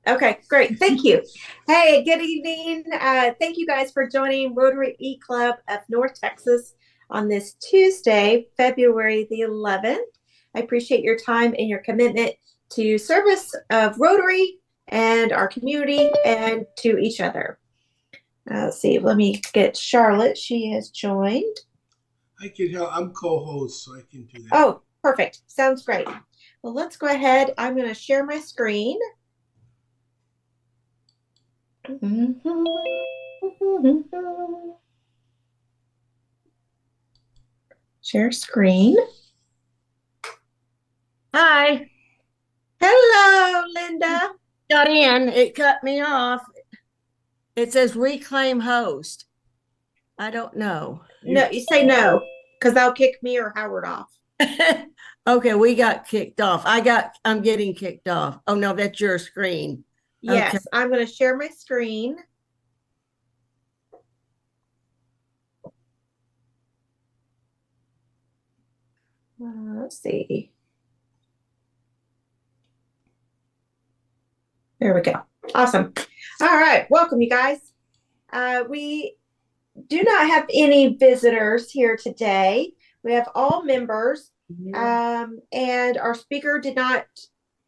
Okay, great. Thank you. Hey, good evening. Thank you guys for joining Rotary E Club of North Texas on this Tuesday, February the 11th. I appreciate your time and your commitment to service of Rotary and our community and to each other. Let's see, let me get Charlotte. She has joined. I can help. I'm co-host, so I can do that. Oh, perfect. Sounds great. Well, let's go ahead. I'm going to share my screen. Share screen. Hi, Hello, Linda. got in. It cut me off. It says reclaim host. I don't know. No, you say no, because they'll kick me or Howard off. Okay, we got kicked off. I'm getting kicked off. Oh no, that's your screen. Yes, Okay. I'm going to share my screen. Let's see. There we go. Awesome. All right. Welcome, you guys. We do not have any visitors here today. We have all members, and our speaker did not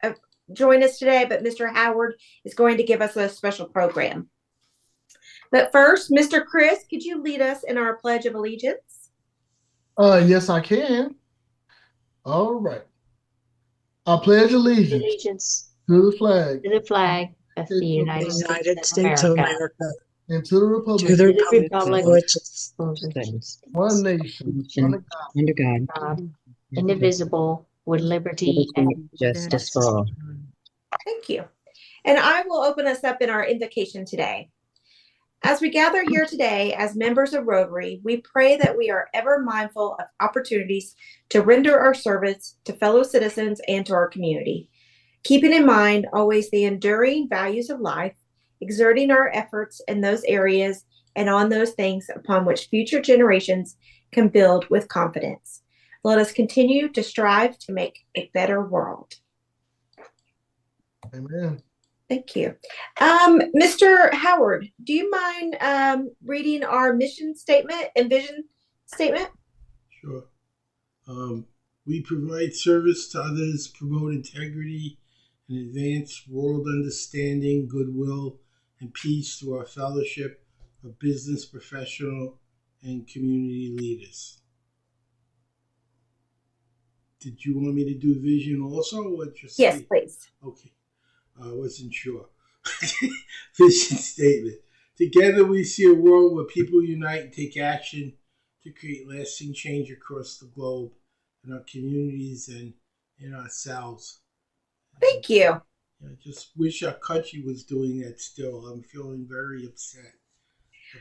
uh, join us today, but Mr. Howard is going to give us a special program. But first, Mr. Chris, could you lead us in our Pledge of Allegiance? Yes, I can. All right. I pledge allegiance Allegiance to the flag to the flag of the United States of America, and to the republic, to the to the republic republic for which it stands, one nation, under under God, God, indivisible, with liberty and justice for all. Thank you. And I will open us up in our invocation today. As we gather here today as members of Rotary, we pray that we are ever mindful of opportunities to render our service to fellow citizens and to our community, keeping in mind always the enduring values of life, exerting our efforts in those areas and on those things upon which future generations can build with confidence. Let us continue to strive to make a better world. Amen. Thank you. Mr. Howard, do you mind reading our mission statement and vision statement? Sure. We provide service to others, promote integrity, and advance world understanding, goodwill, and peace through our fellowship of business professional and community leaders. Did you want me to do vision also, or just Yes, please. Okay. I wasn't sure. Vision statement. Together we see a world where people unite and take action to create lasting change across the globe, in our communities and in ourselves. Thank you. I just wish our country was doing that still. I'm feeling very upset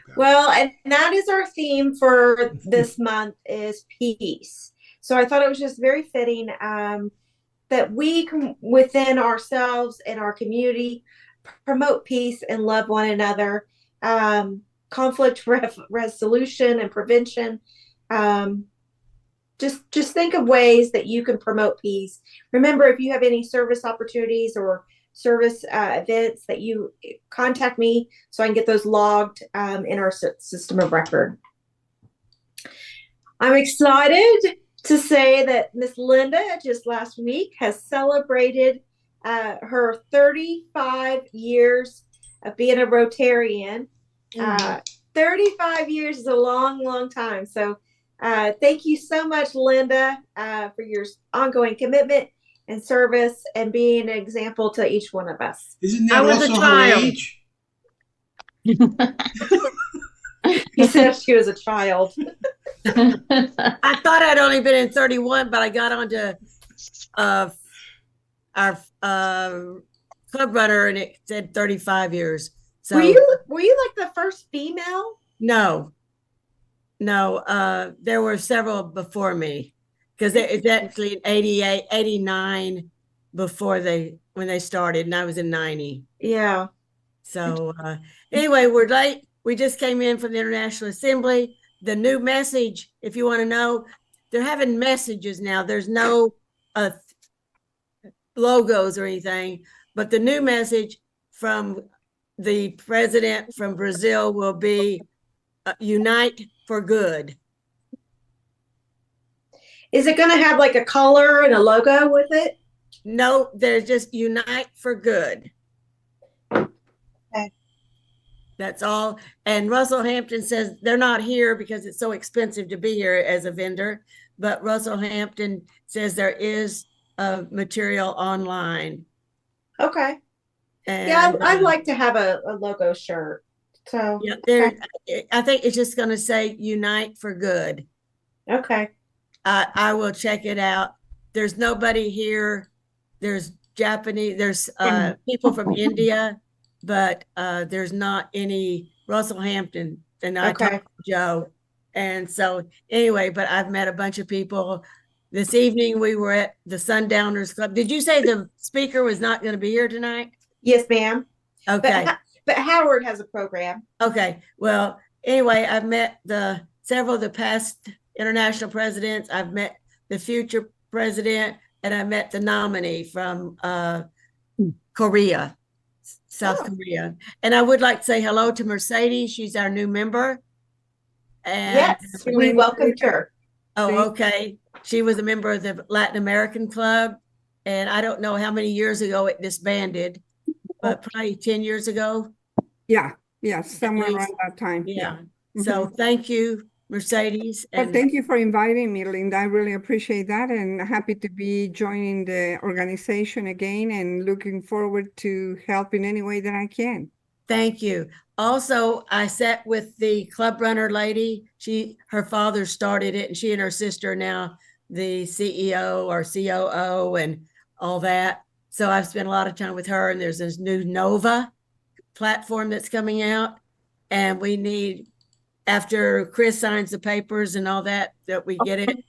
about Well, and that is our theme for this month is peace. So I thought it was just very fitting that we can, within ourselves and our community, promote peace and love one another, conflict resolution and prevention. Um, just think of ways that you can promote peace. Remember, if you have any service opportunities or service events, that you contact me so I can get those logged in our system of record. I'm excited to say that Miss Linda just last week has celebrated her 35 years of being a Rotarian. 35 years is a long, long time. So thank you so much, Linda, for your ongoing commitment and service and being an example to each one of us. Isn't I that was a also her child. age? You said she was a child. I thought I'd only been in 31, but I got onto our club runner and it said 35 years. So were you like the first female? no, there were several before me because it's actually 88, 89 before when they started, and I was in 90. Yeah. So anyway, we're late. We just came in from the International Assembly. The new message, if you want to know, they're having messages now. There's no logos or anything, but the new message from the president from Brazil will be Unite for Good. Is it going to have like a color and a logo with it? No, there's just Unite for Good. Okay. That's all. And Russell Hampton says they're not here because it's so expensive to be here as a vendor. But Russell Hampton says there is material online. Okay. And Yeah, I'd like to have a logo shirt. So yeah, there. I think it's just going to say Unite for Good. okay. I will check it out. There's nobody here. There's Japanese. There's people from India, but there's not any Russell Hampton. And I Okay. talked to Joe, and so anyway. But I've met a bunch of people. This evening we were at the Sundowners Club. Did you say the speaker was not going to be here tonight? Yes, ma'am. Okay. But Howard has a program. Okay. Well, anyway, I've met several of the past international presidents. I've met the future president, and I met the nominee from Korea, South Korea. And I would like to say hello to Mercedes. She's our new member. And yes, we welcomed her. Oh, okay. She was a member of the Latin American Club. And I don't know how many years ago it disbanded, but probably 10 years ago. Yeah, somewhere around that time. Yeah. So thank you, Mercedes. But thank you for inviting me, Linda. I really appreciate that, and happy to be joining the organization again and looking forward to help in any way that I can. Thank you. Also, I sat with the club runner lady. Her father started it, and she and her sister are now the CEO or COO and all that. So I've spent a lot of time with her, and there's this new Nova platform that's coming out, and we need, after Chris signs the papers and all that we get it,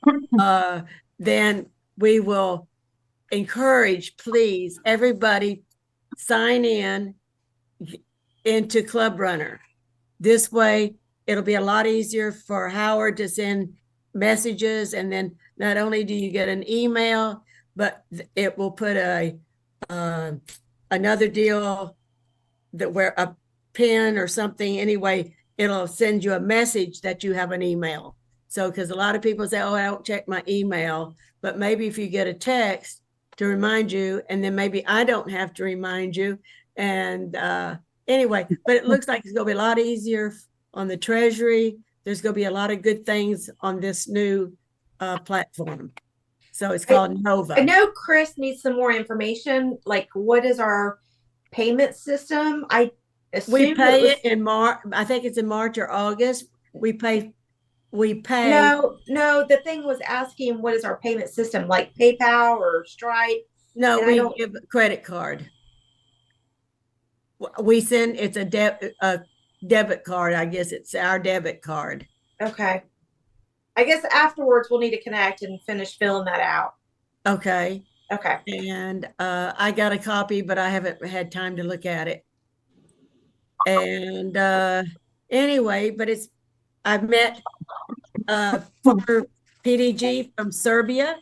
then we will encourage, please, everybody sign into Club Runner. This way, it'll be a lot easier for Howard to send messages, and then not only do you get an email, but it will put another deal that where a pin or something, anyway, it'll send you a message that you have an email. So, because a lot of people say, oh, I don't check my email, but maybe if you get a text to remind you, and then maybe I don't have to remind you. And anyway, but it looks like it's going to be a lot easier on the Treasury. There's going to be a lot of good things on this new platform. So it's called Nova. I know Chris needs some more information. Like, what is our payment system? We pay it in March. I think it's in March or August. We pay. No, the thing was asking, what is our payment system, like PayPal or Stripe? No, we give a credit card. We send, it's a debit card. I guess it's our debit card. Okay. I guess afterwards we'll need to connect and finish filling that out. Okay. Okay. And I got a copy, but I haven't had time to look at it. And anyway, but I've met former PDG from Serbia.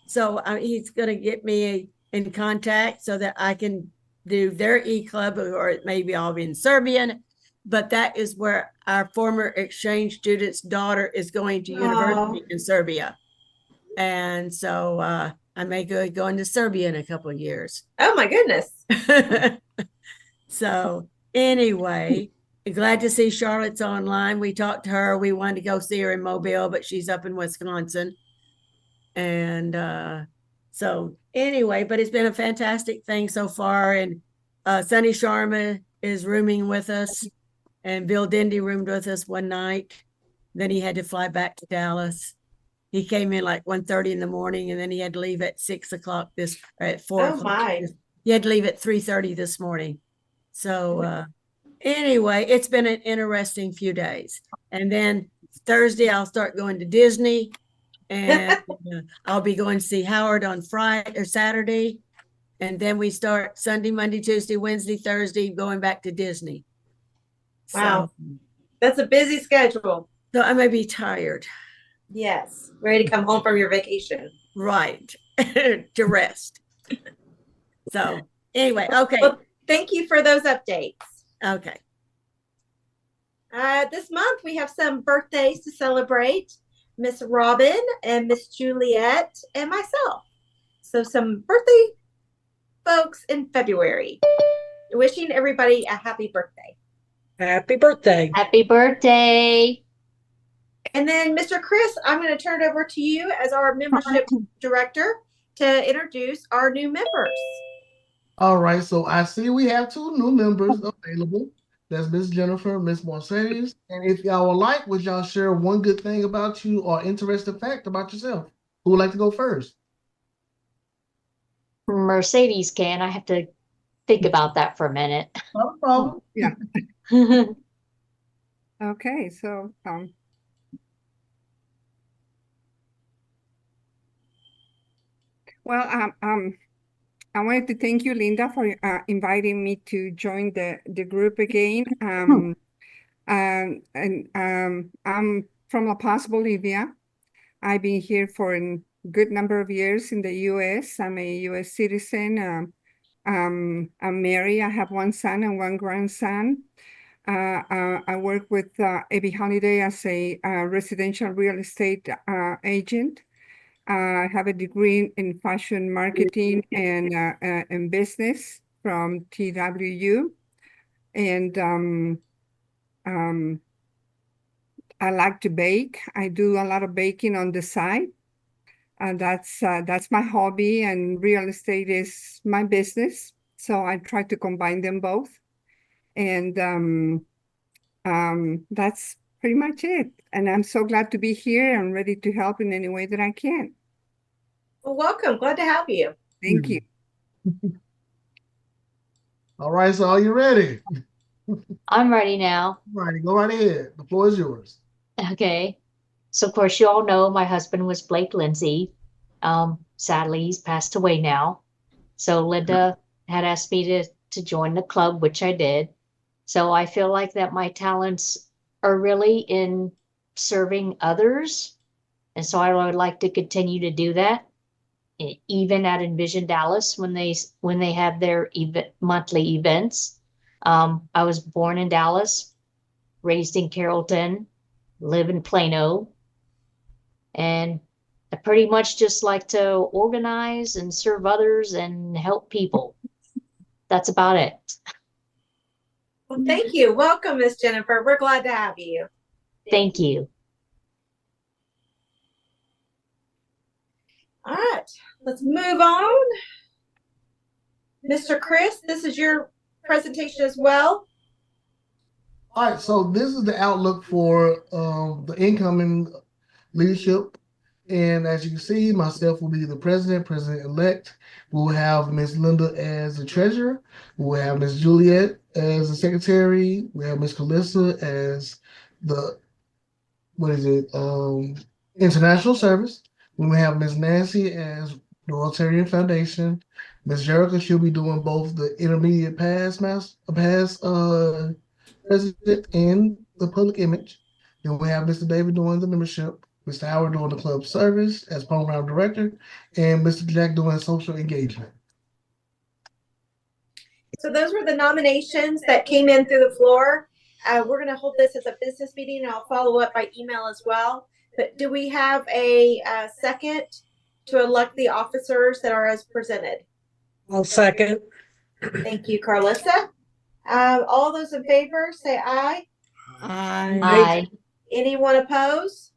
So he's going to get me in contact so that I can do their e-club, or it may be all in Serbian. But that is where our former exchange student's daughter is going to university in Serbia. And so I may go into Serbia in a couple of years. Oh my goodness. So anyway, glad to see Charlotte's online. We talked to her. We wanted to go see her in Mobile, but she's up in Wisconsin. And so anyway, but it's been a fantastic thing so far. And Sunny Sharma is rooming with us, and Bill Dindy roomed with us one night. Then he had to fly back to Dallas. He came in like 1:30 in the morning, and then he had to leave at 6 o'clock at 4 o'clock. My. He had to leave at 3:30 this morning. So anyway, it's been an interesting few days. And then Thursday, I'll start going to Disney, and I'll be going to see Howard on Friday or Saturday. And then we start Sunday, Monday, Tuesday, Wednesday, Thursday, going back to Disney. Wow. So, that's a busy schedule. So I may be tired. Yes. Ready to come home from your vacation. Right. To rest. So anyway, okay. Well, Thank you for those updates. Okay. This month we have some birthdays to celebrate. Miss Robin and Miss Juliet and myself. So some birthday folks in February. Wishing everybody a happy birthday. Happy birthday. Happy birthday. And then Mr. Chris, I'm going to turn it over to you as our membership director to introduce our new members. All right, so I see we have 2 new members available. That's Miss Jennifer and Miss Mercedes. And if y'all would like, would y'all share one good thing about you or interesting fact about yourself? Who would like to go first? Mercedes can. I have to think about that for a minute. No problem. Yeah. Okay, so well, I wanted to thank you, Linda, for inviting me to join the group again. I'm from La Paz, Bolivia. I've been here for a good number of years in the U.S. I'm a U.S. citizen. I'm married. I have 1 son and 1 grandson. I work with Abby Holiday as a residential real estate agent. I have a degree in fashion marketing and business from TWU. And I like to bake. I do a lot of baking on the side. That's my hobby, and real estate is my business. So I try to combine them both. And that's pretty much it. And I'm so glad to be here and ready to help in any way that I can. Well, welcome. Glad to have you. Thank you. All right, so are you ready? I'm ready now. All righty, go right ahead. The floor is yours. Okay. So of course you all know my husband was Blake Lindsay. Sadly, he's passed away now. So Linda had asked me to join the club, which I did. So I feel like that my talents are really in serving others. And so I would like to continue to do that, even at Envision Dallas when they have their monthly events. I was born in Dallas, raised in Carrollton, live in Plano, and I pretty much just like to organize and serve others and help people. That's about it. Well, thank you. Welcome, Miss Jennifer. We're glad to have you. Thank you. All right, let's move on. Mr. Chris, this is your presentation as well. All right, so this is the outlook for the incoming leadership. And as you can see, myself will be the president-elect. We'll have Miss Linda as the treasurer. We'll have Miss Juliet as the secretary. We have Miss Calissa as the, international service. We will have Miss Nancy as the Rotarian Foundation. Miss Jerica, she'll be doing both the intermediate pass president and the public image. Then we have Mr. David doing the membership, Mr. Howard doing the club service as program director, and Mr. Jack doing social engagement. So those were the nominations that came in through the floor. We're going to hold this as a business meeting, and I'll follow up by email as well. But do we have a second to elect the officers that are as presented? I'll second. Thank you, Carlissa. All those in favor, say aye. Aye. Anyone oppose?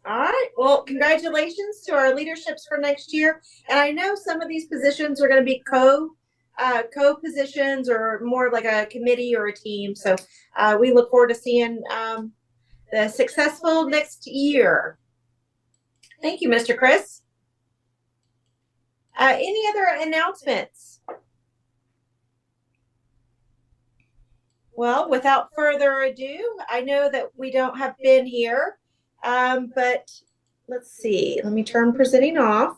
All right. Well, congratulations to our leaderships for next year. And I know some of these positions are going to be co-positions or more like a committee or a team. So we look forward to seeing the successful next year. Thank you, Mr. Chris. Any other announcements? Well, without further ado, I know that we don't have Ben here, but let's see. Let me turn presenting off.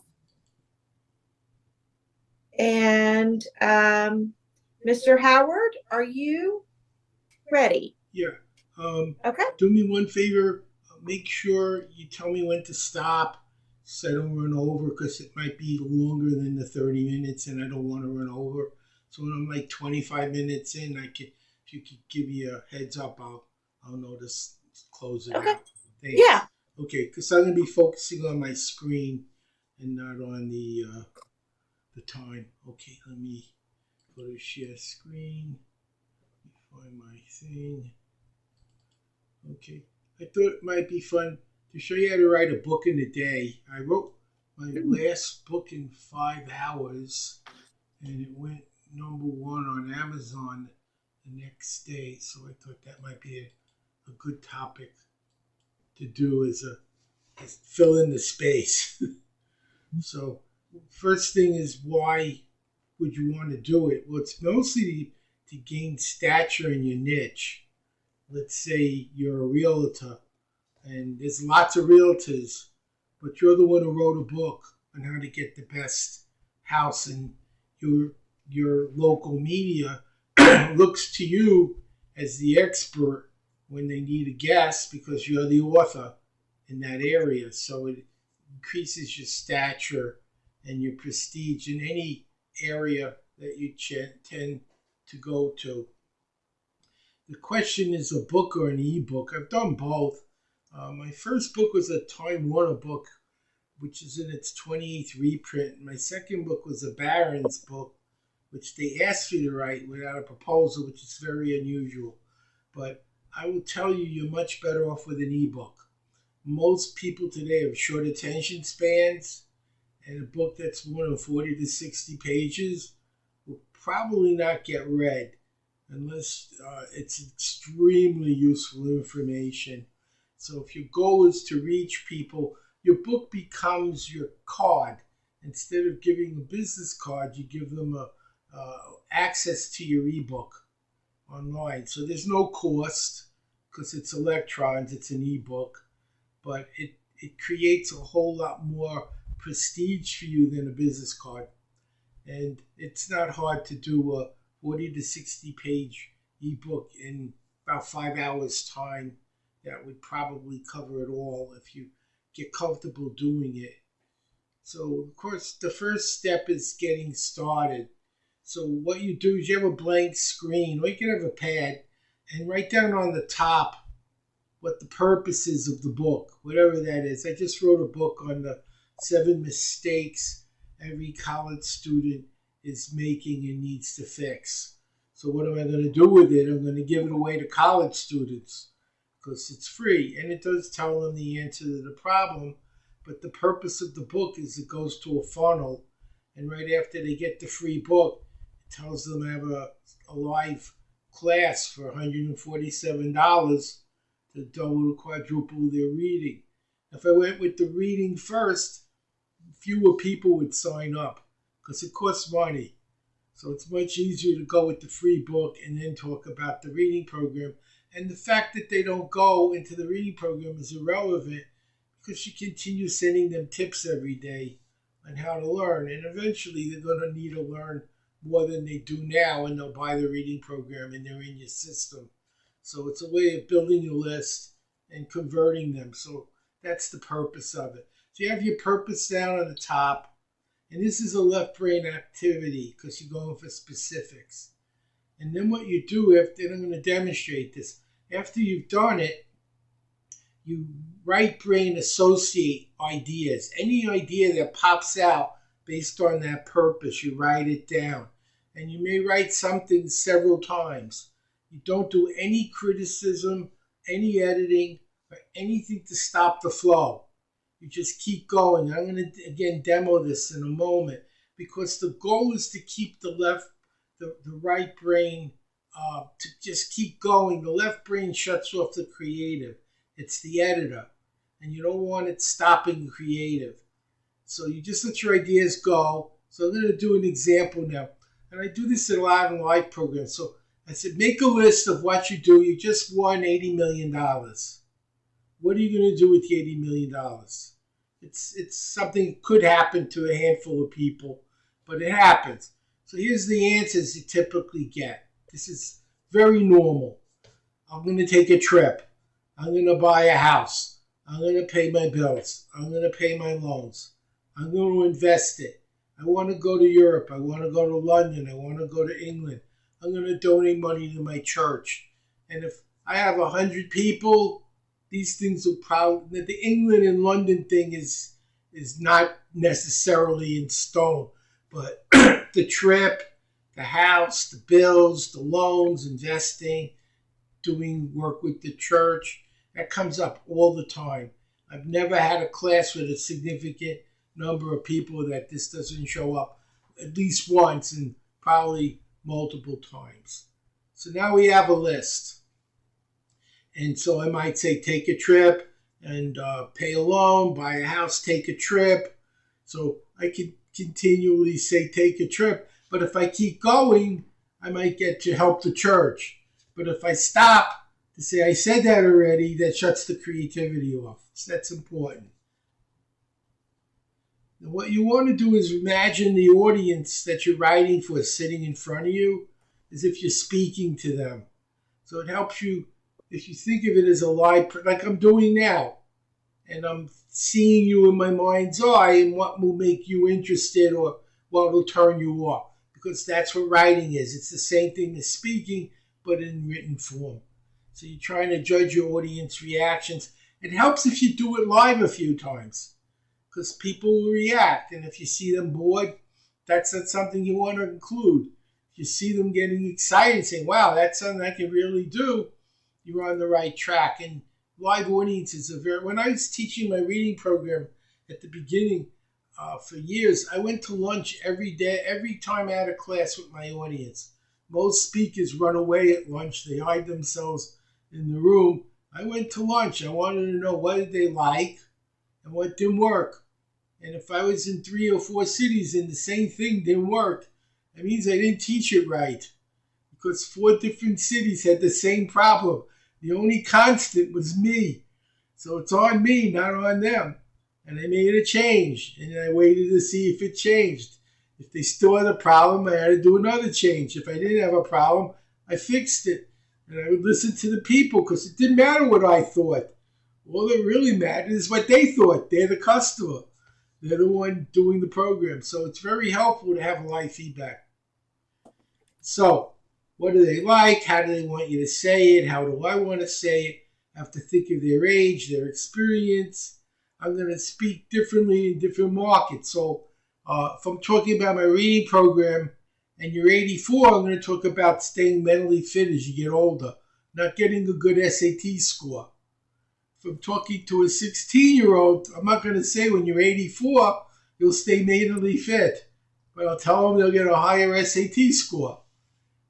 And Mr. Howard, are you ready? Yeah. Okay. Do me one favor. Make sure you tell me when to stop so I don't run over, because it might be longer than the 30 minutes and I don't want to run over. So when I'm like 25 minutes in, if you could give me a heads up, I'll notice, close it Okay. out. Thanks. Yeah. Okay, because I'm going to be focusing on my screen and not on the time. Okay, let me go to share screen. Find my thing. Okay, I thought it might be fun to show you how to write a book in a day. I wrote my last book in 5 hours, and it went #1 on Amazon the next day. So I thought that might be a good topic to do as fill in the space. So first thing is, why would you want to do it? Well, it's mostly to gain stature in your niche. Let's say you're a realtor, and there's lots of realtors, but you're the one who wrote a book on how to get the best house, and your local media looks to you as the expert when they need a guest, because you're the author in that area. So it increases your stature and your prestige in any area that you tend to go to. The question is, a book or an ebook? I've done both. My first book was a Time Warner book, which is in its 28th reprint. My second book was a Barron's book, which they asked you to write without a proposal, which is very unusual. But I will tell you, you're much better off with an ebook. Most people today have short attention spans, and a book that's more than 40 to 60 pages will probably not get read unless it's extremely useful information. So if your goal is to reach people, your book becomes your card. Instead of giving a business card, you give them access to your ebook online. So there's no cost, because it's electrons, it's an ebook, but it creates a whole lot more prestige for you than a business card. And it's not hard to do a 40 to 60 page ebook in about 5 hours time. That would probably cover it all if you get comfortable doing it. So of course the first step is getting started. So what you do is you have a blank screen, or you can have a pad, and write down on the top what the purpose is of the book, whatever that is. I just wrote a book on the 7 mistakes every college student is making and needs to fix. So what am I going to do with it? I'm going to give it away to college students because it's free, and it does tell them the answer to the problem. But the purpose of the book is it goes to a funnel, and right after they get the free book, it tells them I have a live class for $147 to double or quadruple their reading. If I went with the reading first, fewer people would sign up because it costs money. So it's much easier to go with the free book and then talk about the reading program. And the fact that they don't go into the reading program is irrelevant because you continue sending them tips every day on how to learn. And eventually they're going to need to learn more than they do now, and they'll buy the reading program and they're in your system. So it's a way of building your list and converting them. So that's the purpose of it. So you have your purpose down on the top. And this is a left brain activity because you're going for specifics. And then what you do, after, and I'm going to demonstrate this, after you've done it, you right brain associate ideas. Any idea that pops out based on that purpose, you write it down. And you may write something several times. You don't do any criticism, any editing, or anything to stop the flow. You just keep going. I'm going to, again, demo this in a moment because the goal is to keep the right brain to just keep going. The left brain shuts off the creative. It's the editor. And you don't want it stopping the creative. So you just let your ideas go. So I'm going to do an example now. And I do this in a lot of live programs. So I said, make a list of what you do. You just won $80 million. What are you going to do with the $80 million? It's something that could happen to a handful of people, but it happens. So here's the answers you typically get. This is very normal. I'm going to take a trip. I'm going to buy a house. I'm going to pay my bills. I'm going to pay my loans. I'm going to invest it. I want to go to Europe. I want to go to London. I want to go to England. I'm going to donate money to my church. And if I have 100 people, these things will probably, the England and London thing is not necessarily in stone, but the trip, the house, the bills, the loans, investing, doing work with the church, that comes up all the time. I've never had a class with a significant number of people that this doesn't show up at least once and probably multiple times. So now we have a list. And so I might say take a trip and pay a loan, buy a house, take a trip. So I could continually say take a trip. But if I keep going, I might get to help the church. But if I stop to say I said that already, that shuts the creativity off. So that's important. Now what you want to do is imagine the audience that you're writing for sitting in front of you as if you're speaking to them. So it helps you, if you think of it as a live, like I'm doing now, and I'm seeing you in my mind's eye and what will make you interested or what will turn you off. Because that's what writing is. It's the same thing as speaking, but in written form. So you're trying to judge your audience reactions. It helps if you do it live a few times because people will react. And if you see them bored, that's not something you want to include. If you see them getting excited, saying, wow, that's something I can really do, you're on the right track. And live audiences are very, when I was teaching my reading program at the beginning for years, I went to lunch every day, every time I had a class with my audience. Most speakers run away at lunch. They hide themselves in the room. I went to lunch. I wanted to know what did they like and what didn't work. And if I was in 3 or 4 cities and the same thing didn't work, that means I didn't teach it right because 4 different cities had the same problem. The only constant was me. So it's on me, not on them. And I made a change. And I waited to see if it changed. If they still had a problem, I had to do another change. If I didn't have a problem, I fixed it. And I would listen to the people because it didn't matter what I thought. All that really mattered is what they thought. They're the customer. They're the one doing the program. So it's very helpful to have live feedback. So what do they like? How do they want you to say it? How do I want to say it? I have to think of their age, their experience. I'm going to speak differently in different markets. So if I'm talking about my reading program and you're 84, I'm going to talk about staying mentally fit as you get older, not getting a good SAT score. If I'm talking to a 16-year-old, I'm not going to say when you're 84, you'll stay mentally fit. But I'll tell them they'll get a higher SAT score.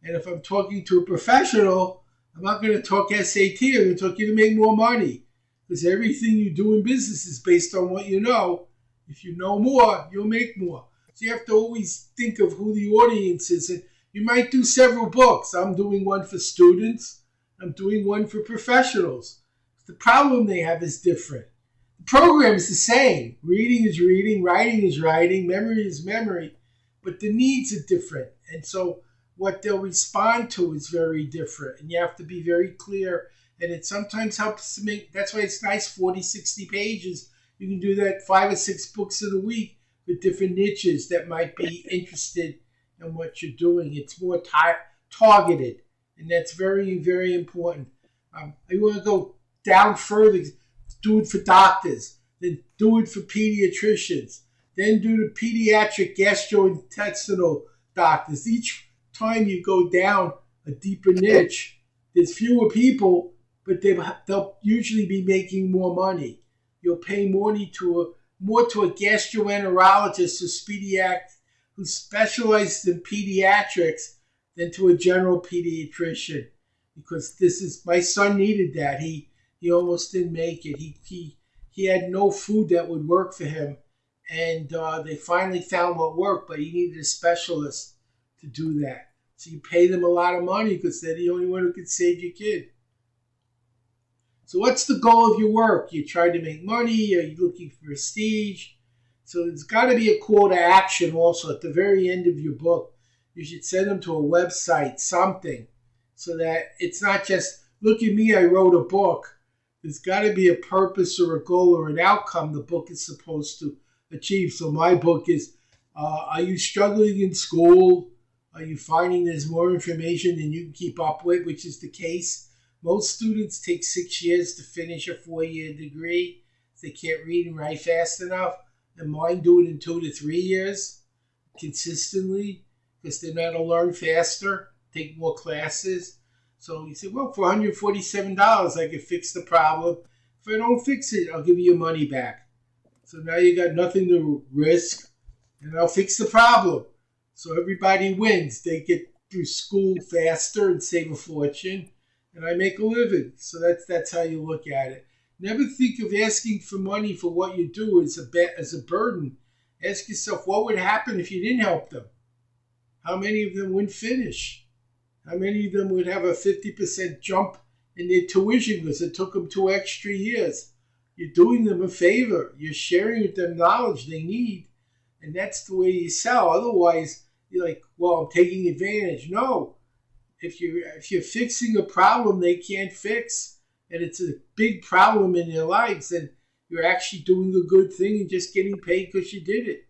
And if I'm talking to a professional, I'm not going to talk SAT. I'm going to talk you to make more money. Because everything you do in business is based on what you know. If you know more, you'll make more. So you have to always think of who the audience is. And you might do several books. I'm doing one for students. I'm doing one for professionals. The problem they have is different. The program is the same. Reading is reading, writing is writing, memory is memory. But the needs are different. And so what they'll respond to is very different. And you have to be very clear. And it sometimes helps to make, that's why it's nice, 40, 60 pages. You can do that 5 or 6 books in a week with different niches that might be interested in what you're doing. It's more targeted. And that's very, very important. I want to go down further. Do it for doctors. Then do it for pediatricians. Then do the pediatric gastrointestinal doctors. Each time you go down a deeper niche, there's fewer people, but they'll usually be making more money. You'll pay more to a gastroenterologist who specializes in pediatrics than to a general pediatrician, because this is, my son needed that. He almost didn't make it. He had no food that would work for him, and they finally found what worked, but he needed a specialist to do that. So you pay them a lot of money because they're the only one who can save your kid. So what's the goal of your work? You try to make money? Are you looking for prestige? So there's got to be a call to action also at the very end of your book. You should send them to a website, something, so that it's not just, look at me, I wrote a book. there's got to be a purpose or a goal or an outcome the book is supposed to achieve. So my book is, are you struggling in school? Are you finding there's more information than you can keep up with, which is the case? Most students take 6 years to finish a 4-year degree. They can't read and write fast enough. And mine do it in 2 to 3 years consistently because they know how to learn faster, take more classes. So you say, well, for $147, I can fix the problem. If I don't fix it, I'll give you your money back. So now you got nothing to risk, and I'll fix the problem. So everybody wins. They get through school faster and save a fortune, and I make a living. So that's how you look at it. Never think of asking for money for what you do as a burden. Ask yourself, what would happen if you didn't help them? How many of them wouldn't finish? How many of them would have a 50% jump in their tuition because it took them 2 extra years? You're doing them a favor. You're sharing with them knowledge they need. And that's the way you sell. Otherwise, you're like, well, I'm taking advantage. No. If you're fixing a problem they can't fix, and it's a big problem in their lives, then you're actually doing a good thing and just getting paid because you did it.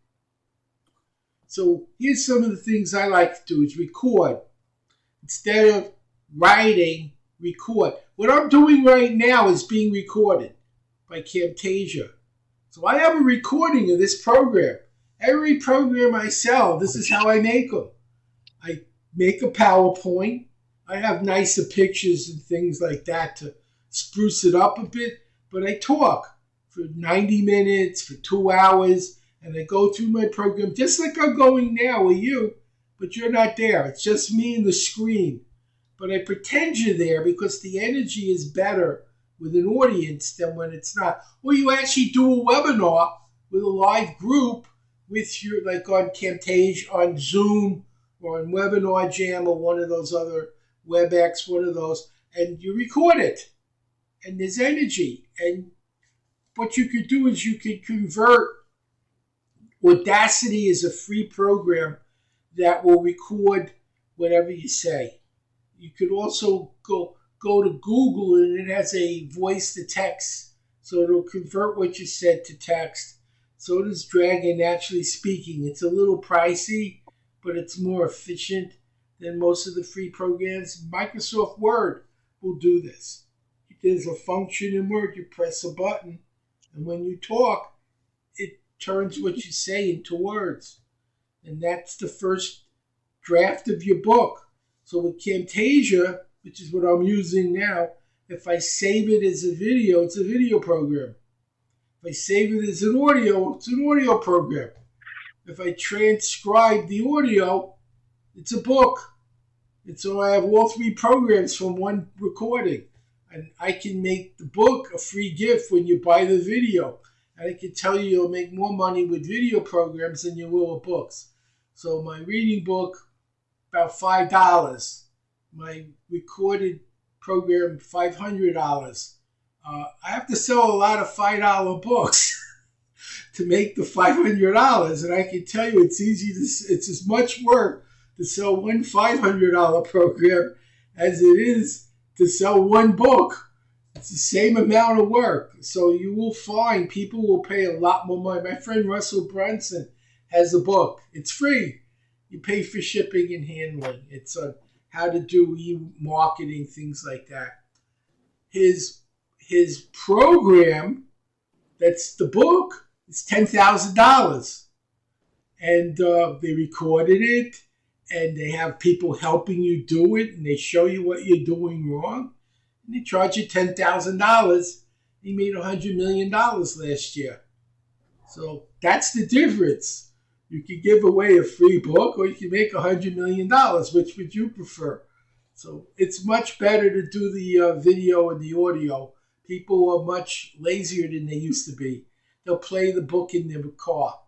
So here's some of the things I like to do is record. Instead of writing, record. What I'm doing right now is being recorded by Camtasia. So I have a recording of this program. Every program I sell, this is how I make them. I make a PowerPoint. I have nicer pictures and things like that to spruce it up a bit, but I talk for 90 minutes, for 2 hours, and I go through my program just like I'm going now with you, but you're not there. It's just me and the screen. But I pretend you're there because the energy is better with an audience than when it's not. Or you actually do a webinar with a live group with your, like on Camtasia, on Zoom, or on Webinar Jam, or one of those other WebEx, one of those, and you record it. And there's energy. And what you could do is you could convert. Audacity is a free program that will record whatever you say. You could also go to Google, and it has a voice to text. So it'll convert what you said to text. So does Dragon Naturally Speaking. It's a little pricey, but it's more efficient than most of the free programs. Microsoft Word will do this. There's a function in Word. You press a button, and when you talk, it turns what you say into words. And that's the first draft of your book. So with Camtasia, which is what I'm using now, if I save it as a video, it's a video program. If I save it as an audio, it's an audio program. If I transcribe the audio, it's a book. And so I have all 3 programs from one recording. And I can make the book a free gift when you buy the video. And I can tell you you'll make more money with video programs than you will with books. So my reading book, about $5. My recorded program, $500. I have to sell a lot of $5 books to make the $500. And I can tell you it's as much work to sell one $500 program as it is to sell one book. It's the same amount of work. So you will find people will pay a lot more money. My friend Russell Brunson has a book. It's free. You pay for shipping and handling. It's on how to do e-marketing, things like that. His program, that's the book, is $10,000. And they recorded it, and they have people helping you do it, and they show you what you're doing wrong, and they charge you $10,000. He made $100 million last year. So that's the difference. You can give away a free book, or you can make $100 million. Which would you prefer? So it's much better to do the video and the audio. People are much lazier than they used to be. They'll play the book in their car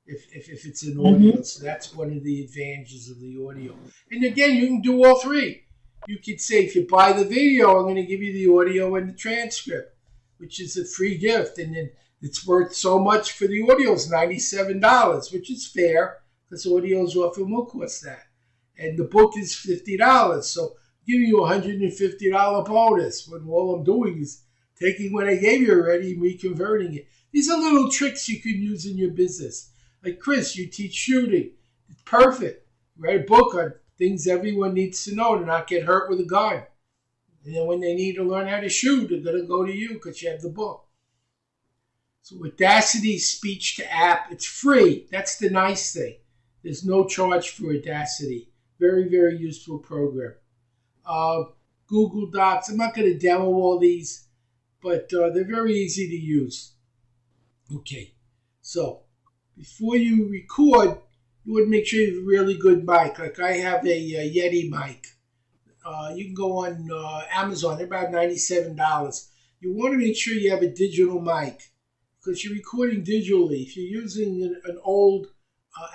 if it's an audio. So that's one of the advantages of the audio. And again, you can do all 3. You could say, if you buy the video, I'm going to give you the audio and the transcript, which is a free gift. And then it's worth so much for the audio. It's $97, which is fair because audios often will cost that. And the book is $50. So I'm giving you a $150 bonus when all I'm doing is taking what I gave you already and reconverting it. These are little tricks you can use in your business. Like Chris, you teach shooting. It's perfect. Write a book on things everyone needs to know to not get hurt with a gun. And then when they need to learn how to shoot, they're going to go to you because you have the book. So Audacity speech to app, it's free. That's the nice thing. There's no charge for Audacity. Very, very useful program. Google Docs. I'm not going to demo all these, but they're very easy to use. Okay, so before you record, you would make sure you have a really good mic. Like I have a Yeti mic. You can go on Amazon. They're about $97. You want to make sure you have a digital mic because you're recording digitally. If you're using an old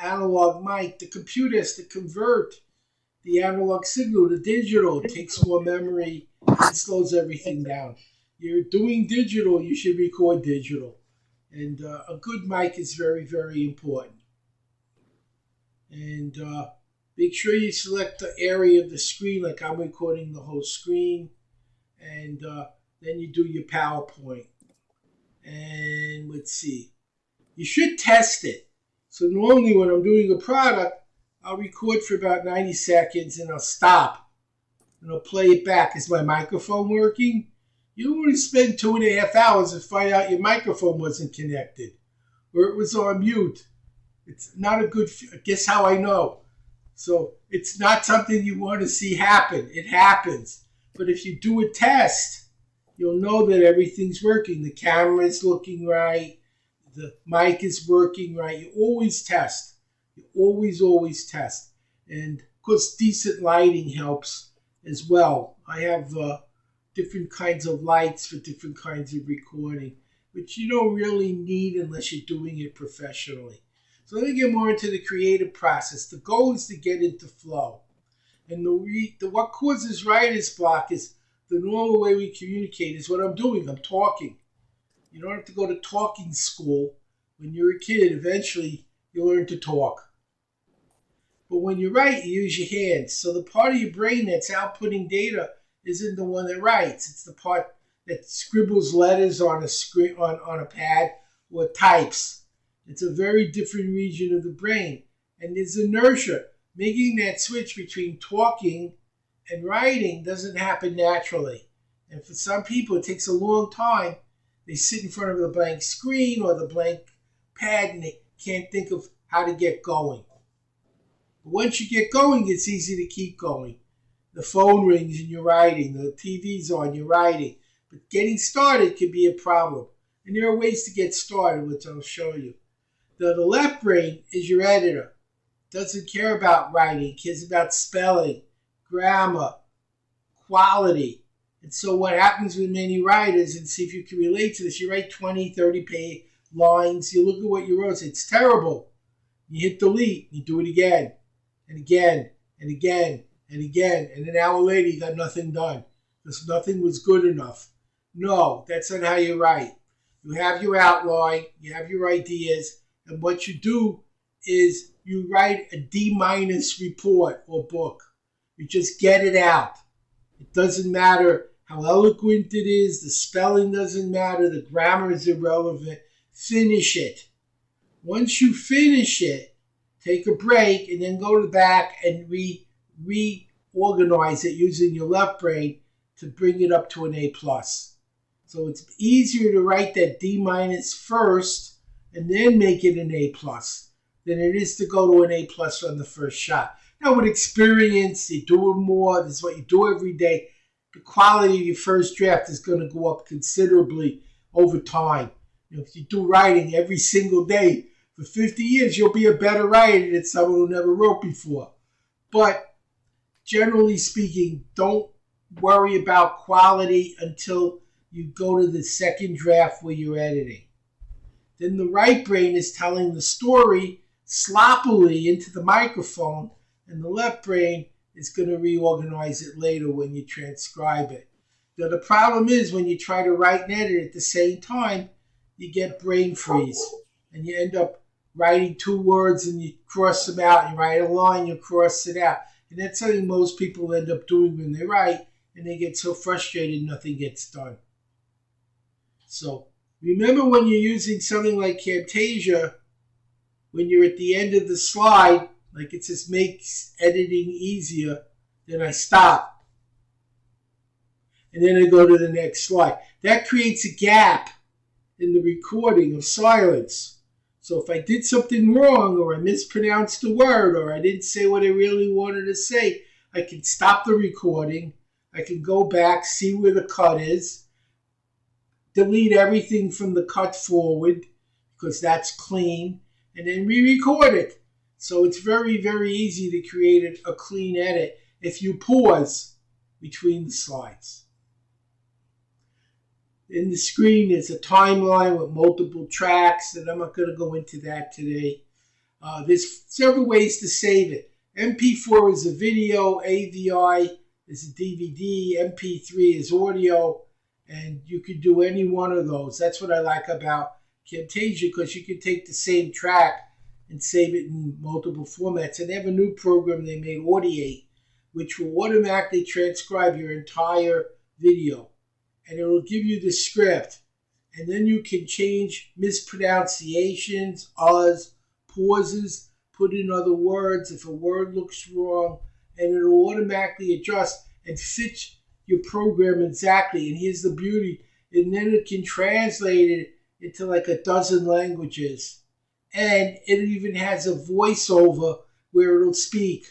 analog mic, the computer has to convert the analog signal to digital. It takes more memory. It slows everything down. You're doing digital, you should record digital. And a good mic is very, very important. And make sure you select the area of the screen, like I'm recording the whole screen. And then you do your PowerPoint. And let's see. You should test it. So normally when I'm doing a product, I'll record for about 90 seconds and I'll stop. And I'll play it back. Is my microphone working? You don't want to spend 2.5 hours and find out your microphone wasn't connected or it was on mute. It's not a good, guess how I know. So it's not something you want to see happen. It happens. But if you do a test, you'll know that everything's working. The camera is looking right. The mic is working right. You always test. You always test. And of course, decent lighting helps as well. I have different kinds of lights for different kinds of recording, which you don't really need unless you're doing it professionally. So let me get more into the creative process. The goal is to get into flow. And what causes writer's block is the normal way we communicate is what I'm doing. I'm talking. You don't have to go to talking school. When you're a kid, eventually you'll learn to talk. But when you write, you use your hands. So the part of your brain that's outputting data isn't the one that writes. It's the part that scribbles letters on a screen, on a pad, or types. It's a very different region of the brain. And there's inertia. Making that switch between talking and writing doesn't happen naturally. And for some people, it takes a long time. They sit in front of the blank screen or the blank pad and they can't think of how to get going. But once you get going, it's easy to keep going. The phone rings and you're writing. The TV's on, you're writing. But getting started can be a problem. And there are ways to get started, which I'll show you. The left brain is your editor. Doesn't care about writing, cares about spelling, grammar, quality. And so what happens with many writers, and see if you can relate to this, you write 20, 30 page lines, you look at what you wrote, say, it's terrible. You hit delete, you do it again, and again, and again, and again, and an hour later you got nothing done because nothing was good enough. No, that's not how you write. You have your outline, you have your ideas, and what you do is you write a D- report or book. You just get it out. It doesn't matter how eloquent it is. The spelling doesn't matter. The grammar is irrelevant. Finish it. Once you finish it, take a break and then go to the back and reorganize it using your left brain to bring it up to an A+. So it's easier to write that D- first and then make it an A+ than it is to go to an A+ on the first shot. Now with experience, you do it more, this is what you do every day, the quality of your first draft is going to go up considerably over time. If you do writing every single day for 50 years, you'll be a better writer than someone who never wrote before. But generally speaking, don't worry about quality until you go to the second draft where you're editing. Then the right brain is telling the story sloppily into the microphone, and the left brain is going to reorganize it later when you transcribe it. Now, the problem is when you try to write and edit at the same time, you get brain freeze, and you end up writing 2 words and you cross them out, and you write a line, you cross it out. And that's something most people end up doing when they write, and they get so frustrated nothing gets done. So remember when you're using something like Camtasia, when you're at the end of the slide, like it says makes editing easier, then I stop. And then I go to the next slide. That creates a gap in the recording of silence. So if I did something wrong, or I mispronounced a word, or I didn't say what I really wanted to say, I can stop the recording. I can go back, see where the cut is, delete everything from the cut forward, because that's clean, and then re-record it. So it's very, very easy to create a clean edit if you pause between the slides. In the screen is a timeline with multiple tracks, and I'm not going to go into that today. There's several ways to save it. MP4 is a video, AVI is a DVD, MP3 is audio, and you can do any one of those. That's what I like about Camtasia, because you can take the same track and save it in multiple formats. And they have a new program they made, Audiate, which will automatically transcribe your entire video. And it will give you the script. And then you can change mispronunciations, uhs, pauses, put in other words if a word looks wrong, and it will automatically adjust and fit your program exactly. And here's the beauty. And then it can translate it into like a dozen languages. And it even has a voiceover where it'll speak.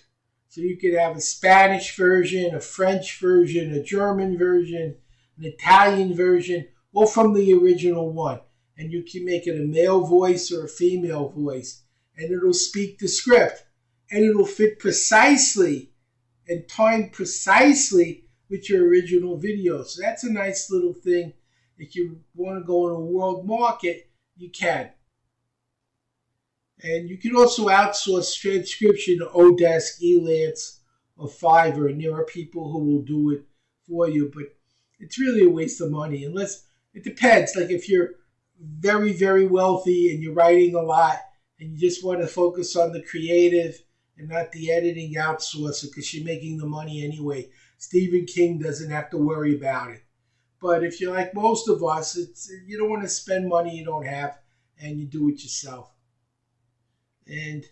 So you could have a Spanish version, a French version, a German version, an Italian version, all from the original one. And you can make it a male voice or a female voice. And it'll speak the script. And it'll fit precisely and time precisely with your original video. So that's a nice little thing. If you want to go in a world market, you can. And you can also outsource transcription to Odesk, Elance, or Fiverr. And there are people who will do it for you. But it's really a waste of money. Unless, it depends. Like if you're very, very wealthy and you're writing a lot and you just want to focus on the creative and not the editing, outsource it because you're making the money anyway. Stephen King doesn't have to worry about it. But if you're like most of us, you don't want to spend money you don't have, and you do it yourself. And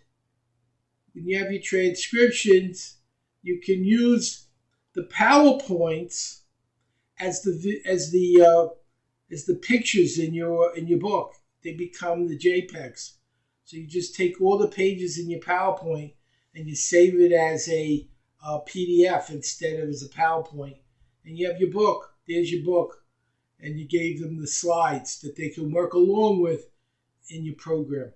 when you have your transcriptions, you can use the PowerPoints as the pictures in your book. They become the JPEGs. So you just take all the pages in your PowerPoint and you save it as a PDF instead of as a PowerPoint. And you have your book. There's your book. And you gave them the slides that they can work along with in your program.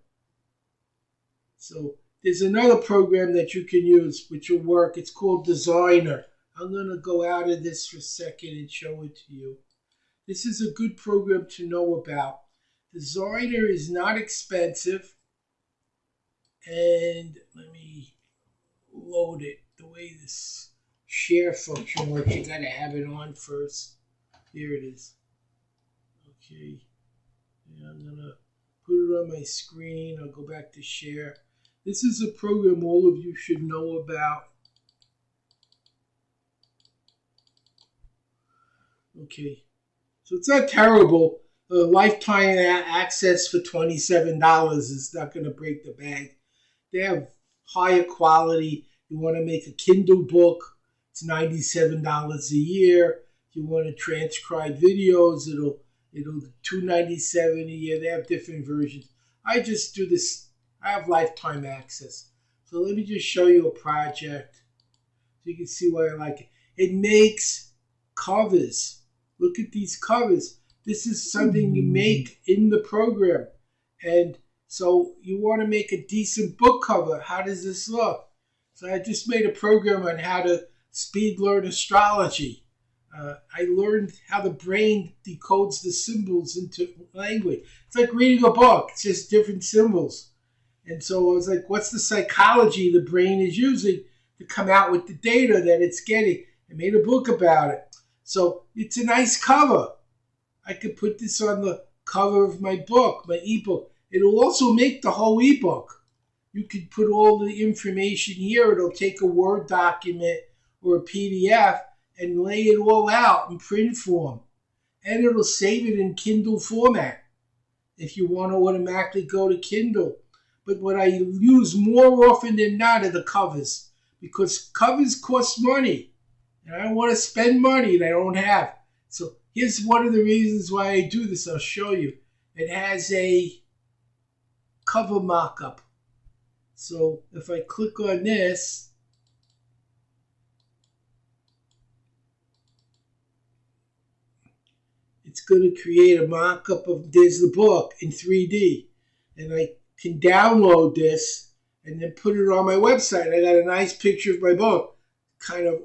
So there's another program that you can use which will work. It's called Designer. I'm going to go out of this for a second and show it to you. This is a good program to know about. Designer is not expensive. And let me load it. The way this share function works, you got to have it on first. Here it is. Okay. And I'm going to put it on my screen. I'll go back to share. This is a program all of you should know about. Okay. So it's not terrible. Lifetime access for $27 is not going to break the bank. They have higher quality. You want to make a Kindle book, it's $97 a year. If you want to transcribe videos, it'll $297 a year. They have different versions. I just do this. I have lifetime access. So let me just show you a project so you can see why I like it. It makes covers. Look at these covers. This is something you make in the program. And so you want to make a decent book cover. How does this look? So I just made a program on how to speed learn astrology. I learned how the brain decodes the symbols into language. It's like reading a book. It's just different symbols. And so I was like, what's the psychology the brain is using to come out with the data that it's getting? I made a book about it. So it's a nice cover. I could put this on the cover of my book, my ebook. It'll also make the whole ebook. You could put all the information here. It'll take a Word document or a PDF and lay it all out in print form. and it'll save it in Kindle format if you want to automatically go to Kindle. But what I use more often than not are the covers, because covers cost money, and I don't want to spend money that I don't have. So here's one of the reasons why I do this. I'll show you. It has a cover mock-up. So if I click on this, it's going to create a mock-up of, there's the book in 3D. And I can download this and then put it on my website. I got a nice picture of my book, kind of a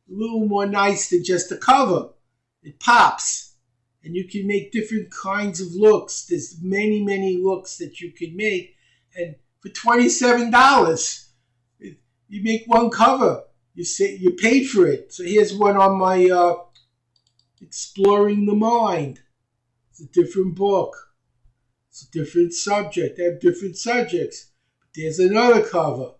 little more nice than just the cover. It pops, and you can make different kinds of looks. There's many, many looks that you can make, and for $27, you make one cover. You paid for it. So here's one on my Exploring the Mind. It's a different book. It's a different subject. They have different subjects. But there's another cover.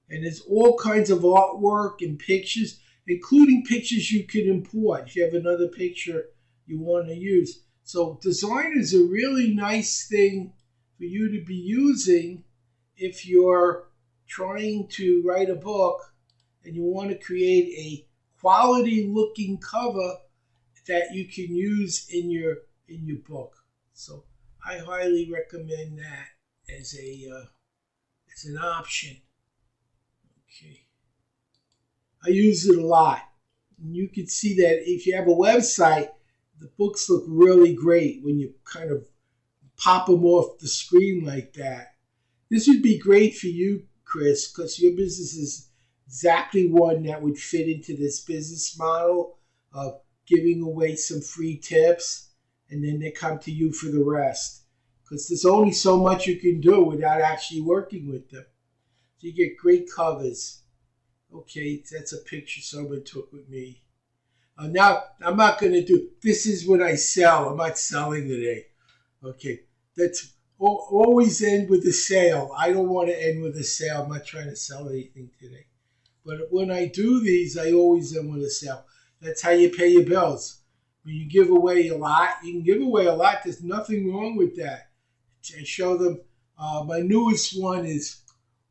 And there's all kinds of artwork and pictures, including pictures you can import if you have another picture you want to use. So design is a really nice thing for you to be using if you're trying to write a book and you want to create a quality looking cover that you can use in your book. So I highly recommend that as an option. Okay. I use it a lot. And you can see that if you have a website, the books look really great when you kind of pop them off the screen like that. This would be great for you, Chris, because your business is exactly one that would fit into this business model of giving away some free tips, and then they come to you for the rest. Because there's only so much you can do without actually working with them. So you get great covers. Okay, that's a picture someone took with me. Now, I'm not going to do, this is what I sell. I'm not selling today. Okay, that's always end with a sale. I don't want to end with a sale. I'm not trying to sell anything today. But when I do these, I always end with a sale. That's how you pay your bills. When you give away a lot, you can give away a lot. There's nothing wrong with that. I show them, my newest one is,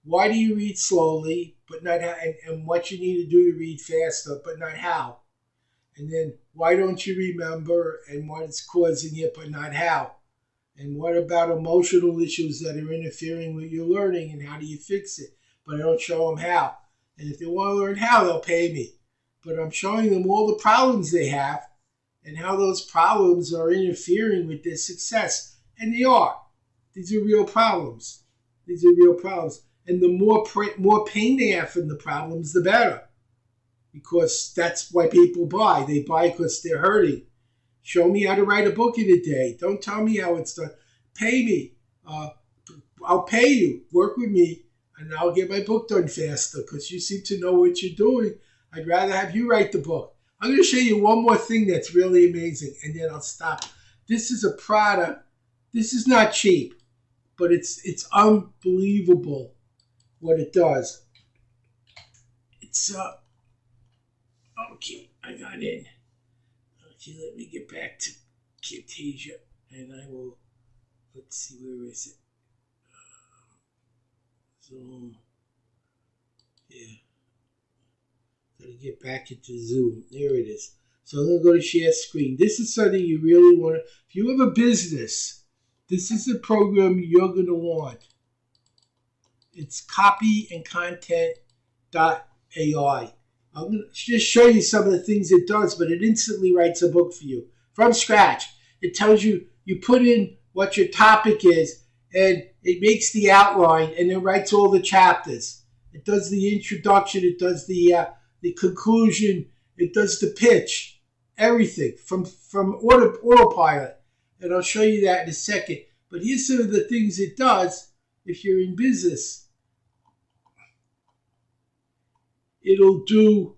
why do you read slowly, but not how, and what you need to do to read faster, but not how. And then, why don't you remember, and what is causing it, but not how. And what about emotional issues that are interfering with your learning, and how do you fix it? But I don't show them how. And if they want to learn how, they'll pay me. But I'm showing them all the problems they have and how those problems are interfering with their success. And they are. These are real problems. These are real problems. And the more pain they have from the problems, the better. Because that's why people buy. They buy because they're hurting. Show me how to write a book in a day. Don't tell me how it's done. Pay me. I'll pay you. Work with me, and I'll get my book done faster because you seem to know what you're doing. I'd rather have you write the book. I'm going to show you one more thing that's really amazing, and then I'll stop. This is a product. This is not cheap, but it's unbelievable what it does. It's okay. I got in. Okay, let me get back to Camtasia, and I will. Let's see, where is it? Zoom. Yeah. Gotta get back into Zoom. There it is. So I'm gonna go to share screen. This is something you really want to. If you have a business, this is a program you're gonna want. It's copyandcontent.ai. I'm going to just show you some of the things it does, but it instantly writes a book for you from scratch. It tells you, you put in what your topic is, and it makes the outline, and it writes all the chapters. It does the introduction, it does the conclusion, it does the pitch, everything from autopilot. And I'll show you that in a second. But here's some of the things it does if you're in business. It'll do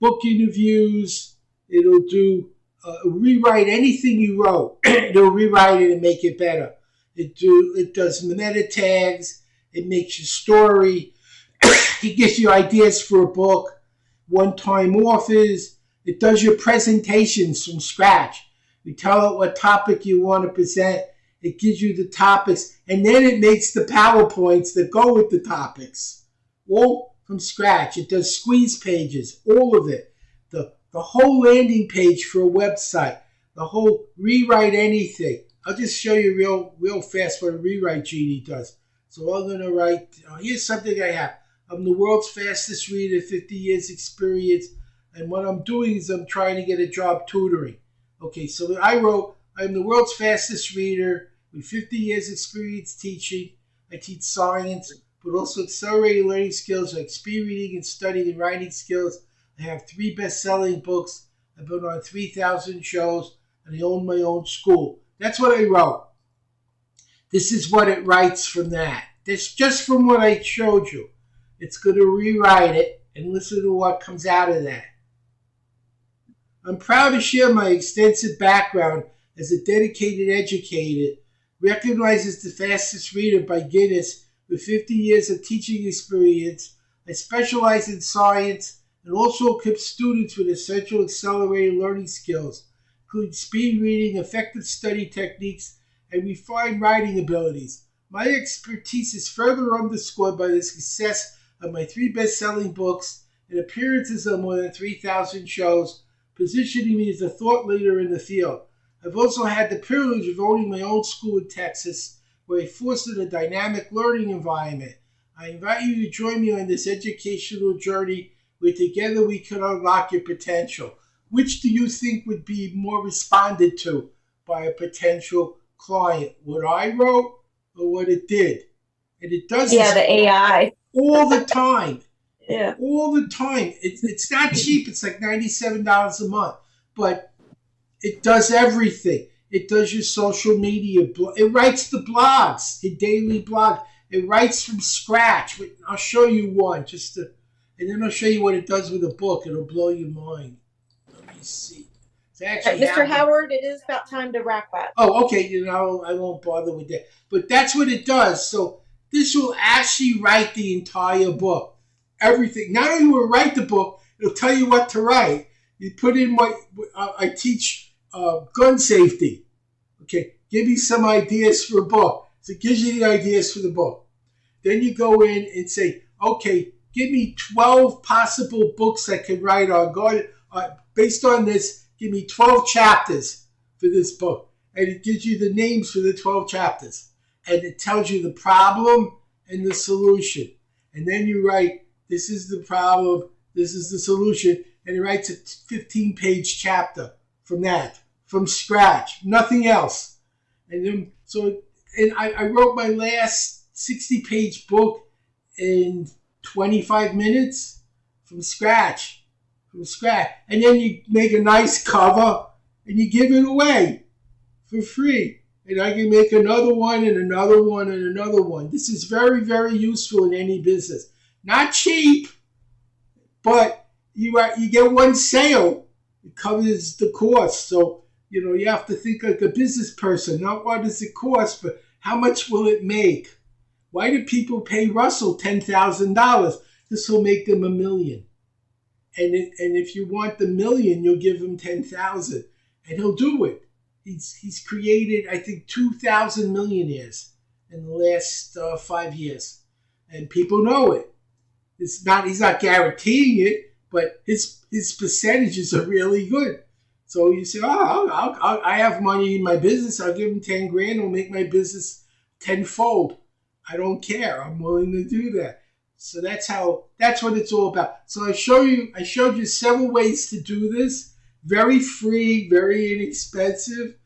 book interviews. It'll do rewrite anything you wrote. It'll rewrite it and make it better. It does meta tags. It makes your story. It gives you ideas for a book, one-time offers. It does your presentations from scratch. You tell it what topic you want to present. It gives you the topics, and then it makes the PowerPoints that go with the topics. All from scratch. It does squeeze pages, all of it. The whole landing page for a website, the whole rewrite anything. I'll just show you real fast what a rewrite genie does. So I'm going to write, here's something I have. I'm the world's fastest reader, 50 years experience. And what I'm doing is I'm trying to get a job tutoring. Okay, so I wrote, I'm the world's fastest reader with 50 years experience teaching. I teach science, but also accelerated learning skills like speed reading and studying and writing skills. I have 3 best-selling books. I've been on 3,000 shows, and I own my own school. That's what I wrote. This is what it writes from that. This just from what I showed you. It's going to rewrite it and listen to what comes out of that. I'm proud to share my extensive background as a dedicated educator, recognized as the fastest reader by Guinness with 50 years of teaching experience. I specialize in science and also equip students with essential accelerated learning skills, including speed reading, effective study techniques, and refined writing abilities. My expertise is further underscored by the success of my 3 best-selling books and appearances on more than 3,000 shows, positioning me as a thought leader in the field. I've also had the privilege of owning my own school in Texas, where I fostered a dynamic learning environment. I invite you to join me on this educational journey where together we can unlock your potential. Which do you think would be more responded to by a potential client? What I wrote or what it did? And it does Yeah, this the AI. all the time. Yeah. All the time. It's not cheap. It's like $97 a month. But it does everything. It does your social media. It writes the blogs, your daily blog. It writes from scratch. I'll show you one and then I'll show you what it does with a book. It'll blow your mind. Let me see. It's actually Mr. Howard, it is about time to wrap up. Oh, okay. I won't bother with that. But that's what it does. So this will actually write the entire book. Everything. Not only will it write the book, it'll tell you what to write. You put in what I teach gun safety. Okay, give me some ideas for a book. So it gives you the ideas for the book. Then you go in and say, okay, give me 12 possible books I could write on. Based on this, give me 12 chapters for this book. And it gives you the names for the 12 chapters. And it tells you the problem and the solution. And then you write, this is the problem, this is the solution. And it writes a 15-page chapter from that, from scratch, nothing else. And then, I wrote my last 60-page book in 25 minutes from scratch. And then you make a nice cover and you give it away for free. And I can make another one and another one and another one. This is very, very useful in any business. Not cheap, but you get one sale. It covers the cost. So, you have to think like a business person. Not what does it cost, but how much will it make? Why do people pay Russell $10,000? This will make them $1 million. And if you want the $1 million, you'll give him $10,000, and he'll do it. He's created, I think, 2,000 millionaires in the last 5 years, and people know it. He's not guaranteeing it, but his percentages are really good. So you say, I have money in my business. I'll give him 10 grand. I'll make my business tenfold. I don't care. I'm willing to do that. So that's what it's all about. So I showed you several ways to do this. Very free, very inexpensive.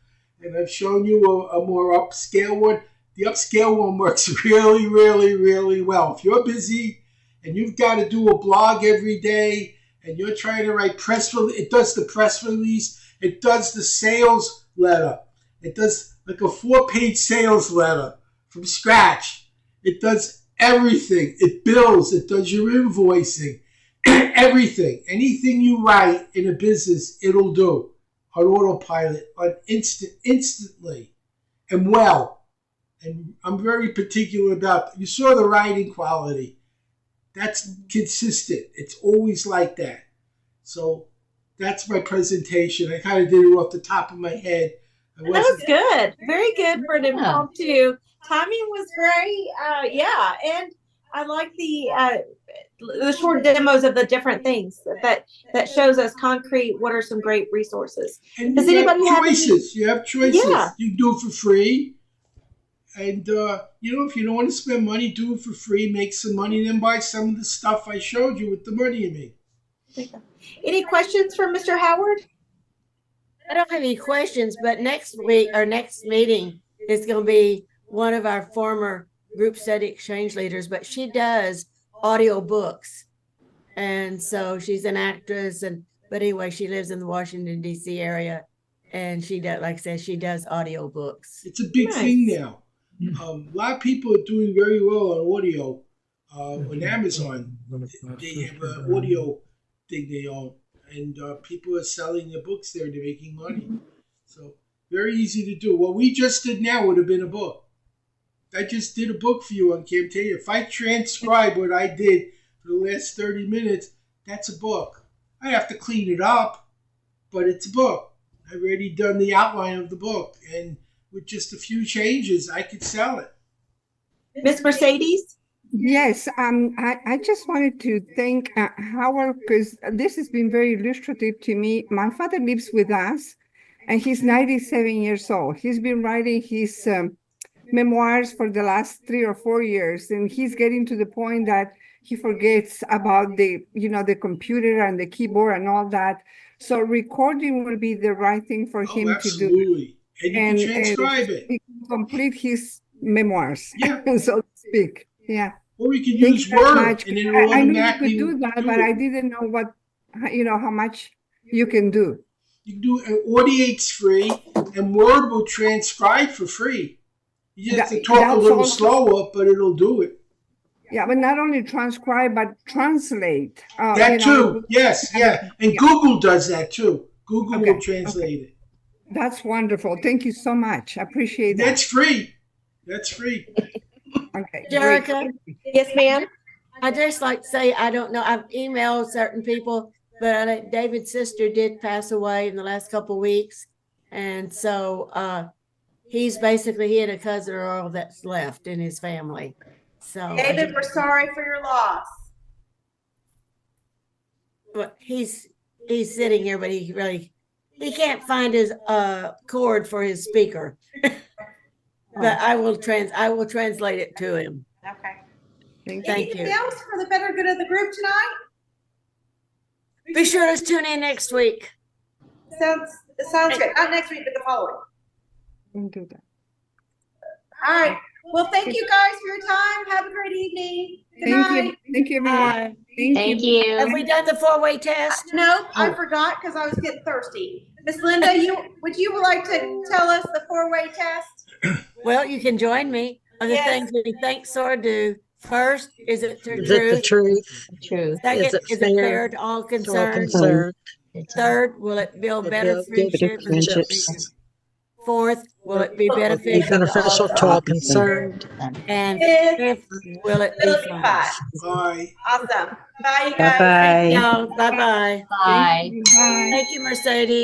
And I've shown you a more upscale one. The upscale one works really, really, really well. If you're busy and you've got to do a blog every day and you're trying to write press release, it does the press release. It does the sales letter. It does like a 4-page sales letter from scratch. It does everything. It bills. It does your invoicing. Everything. Anything you write in a business, it'll do on autopilot, on instantly, and well. And I'm very particular about, you saw the writing quality. That's consistent. It's always like that. So that's my presentation. I kind of did it off the top of my head. I That was good. Very good for an impromptu. Timing was great. Yeah, and I like the short demos of the different things that shows us concrete. What are some great resources? And Does you have anybody have any? choices. You have choices. Yeah. You can do it for free. And, if you don't want to spend money, do it for free. Make some money, then buy some of the stuff I showed you with the money you made. Any questions for Mr. Howard? I don't have any questions, but next week, our next meeting is going to be one of our former group study exchange leaders, but she does audio books. And so she's an actress, but anyway, she lives in the Washington, D.C. area. And she does, like I said, she does audio books. It's a big thing now. A lot of people are doing very well on audio. On Amazon, they have an audio thing they own, and people are selling their books there. They're making money. So very easy to do. What we just did now would have been a book. I just did a book for you on Camtasia. If I transcribe what I did for the last 30 minutes, that's a book. I have to clean it up, but it's a book. I've already done the outline of the book, and with just a few changes, I could sell it. Miss Mercedes? Yes, I just wanted to thank Howard, because this has been very illustrative to me. My father lives with us, and he's 97 years old. He's been writing his memoirs for the last 3 or 4 years, and he's getting to the point that he forgets about the computer and the keyboard and all that. So recording will be the right thing for him to do. Absolutely. And you can transcribe it. He can complete his memoirs, Yeah. so to speak. Yeah. Or we can Thank use you very Word, much. and it'll I knew you automatically could do that, but it. I didn't know how much you can do. You can do Audiate's free, and Word will transcribe for free. You just have to talk a That's little also- slower, but it'll do it. Yeah, but not only transcribe, but translate. That too. Yes, yeah. And Google does that too. Google will translate it. That's wonderful. Thank you so much. I appreciate that. That's free. That's free. Okay. Jerica, Yes, ma'am. I just like to say, I don't know, I've emailed certain people, but David's sister did pass away in the last couple of weeks. And so he had a cousin or all that's left in his family. So David, we're sorry for your loss. but he's sitting here, but he can't find his cord for his speaker. But I will translate it to him. Okay. Thank Anything you. else for the better good of the group tonight? Be sure to tune in next week. Sounds good. Not next week, but the following. Don't do that. All right. Well, thank you guys for your time. Have a great evening. Good night. Thank you, everyone. Thank you. Have we done the 4-way test? No, I forgot because I was getting thirsty. Miss Linda, would you like to tell us the 4-way test? Well, you can join me. Other Yes. things we think or do. First, is it the Is it the truth? truth? True. Second, Is it is it fair fair to all To all concerned? concerned. Third, will it build better Build friendships? friendships. Fourth, will it be Be beneficial beneficial to all concerned. And Fifth, fifth, will it will be it be fun? fun? Bye. Awesome. Bye, you guys. Bye-bye. No, bye-bye. Bye. Bye. Thank you, Mercedes.